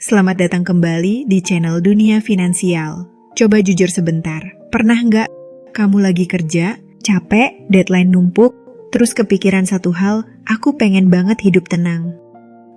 selamat datang kembali di channel Dunia Finansial. Coba jujur sebentar, pernah nggak kamu lagi kerja, capek, deadline numpuk, terus kepikiran satu hal, aku pengen banget hidup tenang.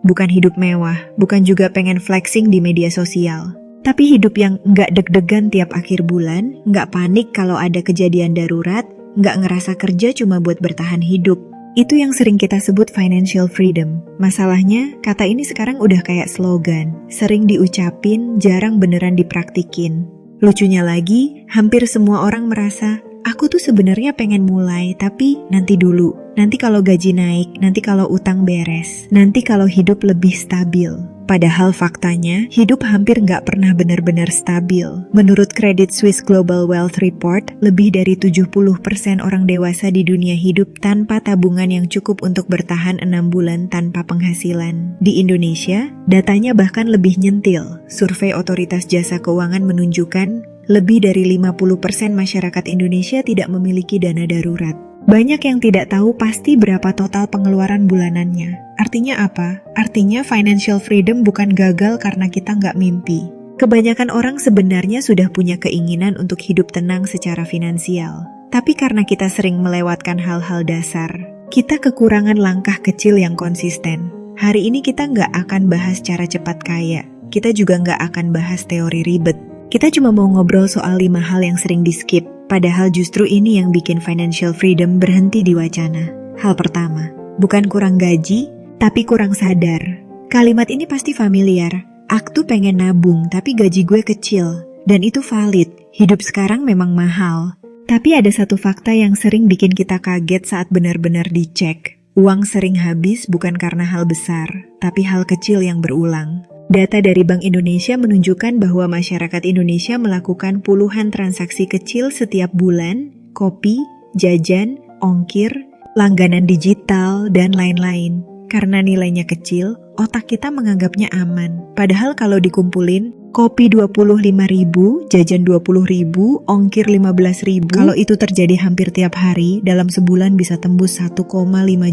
Bukan hidup mewah, bukan juga pengen flexing di media sosial. Tapi hidup yang nggak deg-degan tiap akhir bulan, nggak panik kalau ada kejadian darurat, nggak ngerasa kerja cuma buat bertahan hidup. Itu yang sering kita sebut financial freedom. Masalahnya, kata ini sekarang udah kayak slogan. Sering diucapin, jarang beneran dipraktikin. Lucunya lagi, hampir semua orang merasa, aku tuh sebenarnya pengen mulai, tapi nanti dulu. Nanti kalau gaji naik, nanti kalau utang beres, nanti kalau hidup lebih stabil. Padahal faktanya, hidup hampir nggak pernah benar-benar stabil. Menurut Credit Suisse Global Wealth Report, lebih dari 70% orang dewasa di dunia hidup tanpa tabungan yang cukup untuk bertahan 6 bulan tanpa penghasilan. Di Indonesia, datanya bahkan lebih nyentil. Survei Otoritas Jasa Keuangan menunjukkan, lebih dari 50% masyarakat Indonesia tidak memiliki dana darurat. Banyak yang tidak tahu pasti berapa total pengeluaran bulanannya. Artinya apa? Artinya financial freedom bukan gagal karena kita nggak mimpi. Kebanyakan orang sebenarnya sudah punya keinginan untuk hidup tenang secara finansial. Tapi karena kita sering melewatkan hal-hal dasar, kita kekurangan langkah kecil yang konsisten. Hari ini kita nggak akan bahas cara cepat kaya. Kita juga nggak akan bahas teori ribet. Kita cuma mau ngobrol soal 5 hal yang sering di-skip. Padahal justru ini yang bikin financial freedom berhenti di wacana. Hal pertama, bukan kurang gaji, tapi kurang sadar. Kalimat ini pasti familiar. Aku tuh pengen nabung, tapi gaji gue kecil. Dan itu valid, hidup sekarang memang mahal. Tapi ada satu fakta yang sering bikin kita kaget saat benar-benar dicek. Uang sering habis bukan karena hal besar, tapi hal kecil yang berulang. Data dari Bank Indonesia menunjukkan bahwa masyarakat Indonesia melakukan puluhan transaksi kecil setiap bulan, kopi, jajan, ongkir, langganan digital, dan lain-lain. Karena nilainya kecil, otak kita menganggapnya aman. Padahal kalau dikumpulin, kopi 25.000, jajan 20.000, ongkir 15.000. Kalau itu terjadi hampir tiap hari, dalam sebulan bisa tembus 1,5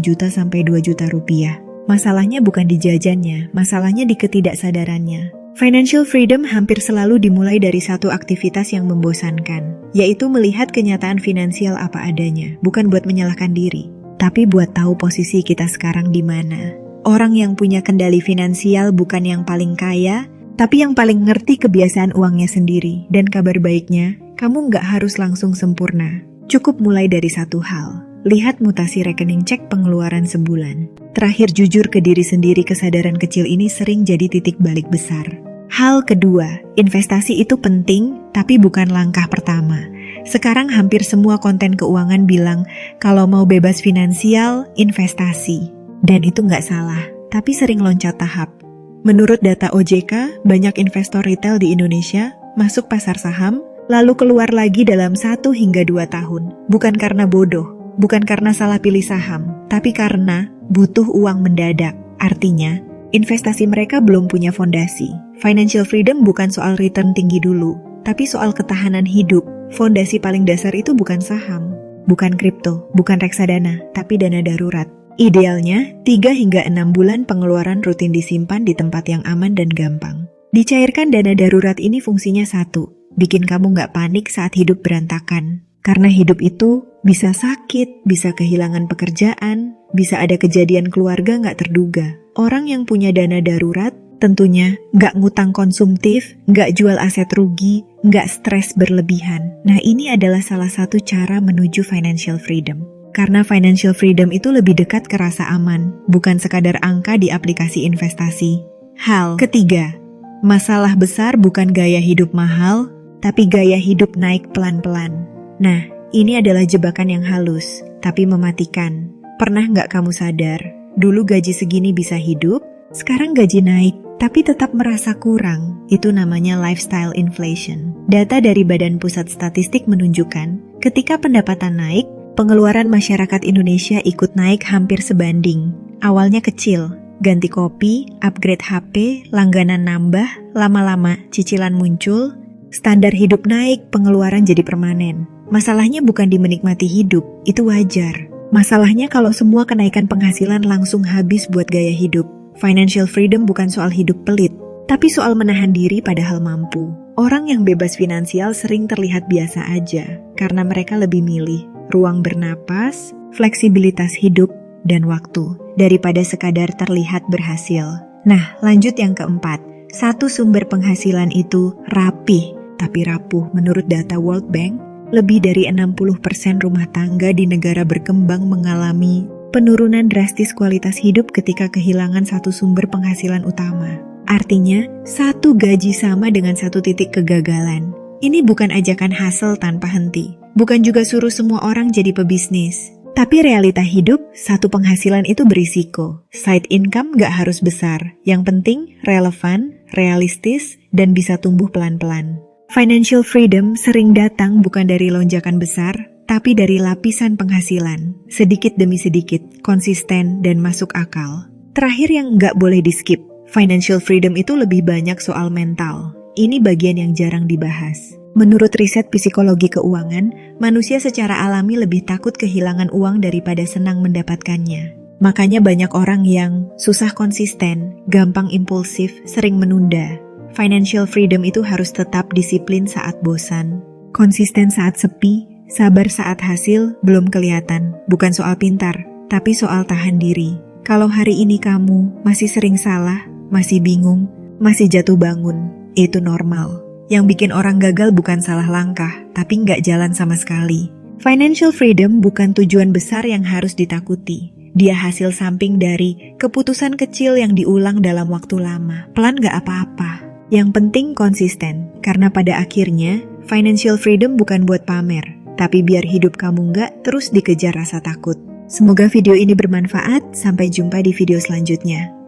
juta sampai 2 juta rupiah. Masalahnya bukan di jajannya, masalahnya di ketidaksadarannya. Financial freedom hampir selalu dimulai dari satu aktivitas yang membosankan, yaitu melihat kenyataan finansial apa adanya, bukan buat menyalahkan diri, tapi buat tahu posisi kita sekarang di mana. Orang yang punya kendali finansial bukan yang paling kaya, tapi yang paling ngerti kebiasaan uangnya sendiri. Dan kabar baiknya, kamu nggak harus langsung sempurna. Cukup mulai dari satu hal. Lihat mutasi rekening cek pengeluaran sebulan. Terakhir jujur ke diri sendiri, kesadaran kecil ini sering jadi titik balik besar. Hal kedua, investasi itu penting, tapi bukan langkah pertama. Sekarang hampir semua konten keuangan bilang, kalau mau bebas finansial, investasi. Dan itu nggak salah, tapi sering loncat tahap. Menurut data OJK, banyak investor retail di Indonesia masuk pasar saham, lalu keluar lagi dalam 1 hingga 2 tahun. Bukan karena bodoh. Bukan karena salah pilih saham, tapi karena butuh uang mendadak. Artinya, investasi mereka belum punya fondasi. Financial freedom bukan soal return tinggi dulu, tapi soal ketahanan hidup. Fondasi paling dasar itu bukan saham, bukan kripto, bukan reksadana, tapi dana darurat. Idealnya, 3 hingga 6 bulan pengeluaran rutin disimpan di tempat yang aman dan gampang. Dicairkan dana darurat ini fungsinya satu, bikin kamu nggak panik saat hidup berantakan. Karena hidup itu bisa sakit, bisa kehilangan pekerjaan, bisa ada kejadian keluarga nggak terduga. Orang yang punya dana darurat tentunya nggak ngutang konsumtif, nggak jual aset rugi, nggak stres berlebihan. Nah, ini adalah salah satu cara menuju financial freedom. Karena financial freedom itu lebih dekat ke rasa aman, bukan sekadar angka di aplikasi investasi. Hal ketiga, masalah besar bukan gaya hidup mahal, tapi gaya hidup naik pelan-pelan. Nah, ini adalah jebakan yang halus, tapi mematikan. Pernah nggak kamu sadar, dulu gaji segini bisa hidup, sekarang gaji naik, tapi tetap merasa kurang. Itu namanya lifestyle inflation. Data dari Badan Pusat Statistik menunjukkan, ketika pendapatan naik, pengeluaran masyarakat Indonesia ikut naik hampir sebanding. Awalnya kecil, ganti kopi, upgrade HP, langganan nambah, lama-lama cicilan muncul, standar hidup naik, pengeluaran jadi permanen. Masalahnya bukan di menikmati hidup, itu wajar. Masalahnya kalau semua kenaikan penghasilan langsung habis buat gaya hidup. Financial freedom bukan soal hidup pelit, Tapi soal menahan diri padahal mampu. Orang yang bebas finansial sering terlihat biasa aja, karena mereka lebih milih ruang bernapas, fleksibilitas hidup, dan waktu, daripada sekadar terlihat berhasil. Nah, lanjut yang keempat. Satu sumber penghasilan itu rapih, tapi rapuh. Menurut data World Bank, lebih dari 60% rumah tangga di negara berkembang mengalami penurunan drastis kualitas hidup ketika kehilangan satu sumber penghasilan utama. Artinya, satu gaji sama dengan satu titik kegagalan. Ini bukan ajakan hustle tanpa henti. Bukan juga suruh semua orang jadi pebisnis. Tapi realita hidup, satu penghasilan itu berisiko. Side income gak harus besar. Yang penting, relevan, realistis, dan bisa tumbuh pelan-pelan. Financial freedom sering datang bukan dari lonjakan besar, tapi dari lapisan penghasilan. Sedikit demi sedikit, konsisten, dan masuk akal. Terakhir yang gak boleh di-skip. Financial freedom itu lebih banyak soal mental. Ini bagian yang jarang dibahas. Menurut riset psikologi keuangan, manusia secara alami lebih takut kehilangan uang daripada senang mendapatkannya. Makanya banyak orang yang susah konsisten, gampang impulsif, sering menunda. Financial freedom itu harus tetap disiplin saat bosan, konsisten saat sepi, sabar saat hasil belum kelihatan. Bukan soal pintar, tapi soal tahan diri. Kalau hari ini kamu masih sering salah, masih bingung, masih jatuh bangun, itu normal. Yang bikin orang gagal bukan salah langkah, tapi nggak jalan sama sekali. Financial freedom bukan tujuan besar yang harus ditakuti. Dia hasil samping dari keputusan kecil yang diulang dalam waktu lama. Pelan nggak apa-apa. Yang penting konsisten, karena pada akhirnya, financial freedom bukan buat pamer, tapi biar hidup kamu nggak terus dikejar rasa takut. Semoga video ini bermanfaat, sampai jumpa di video selanjutnya.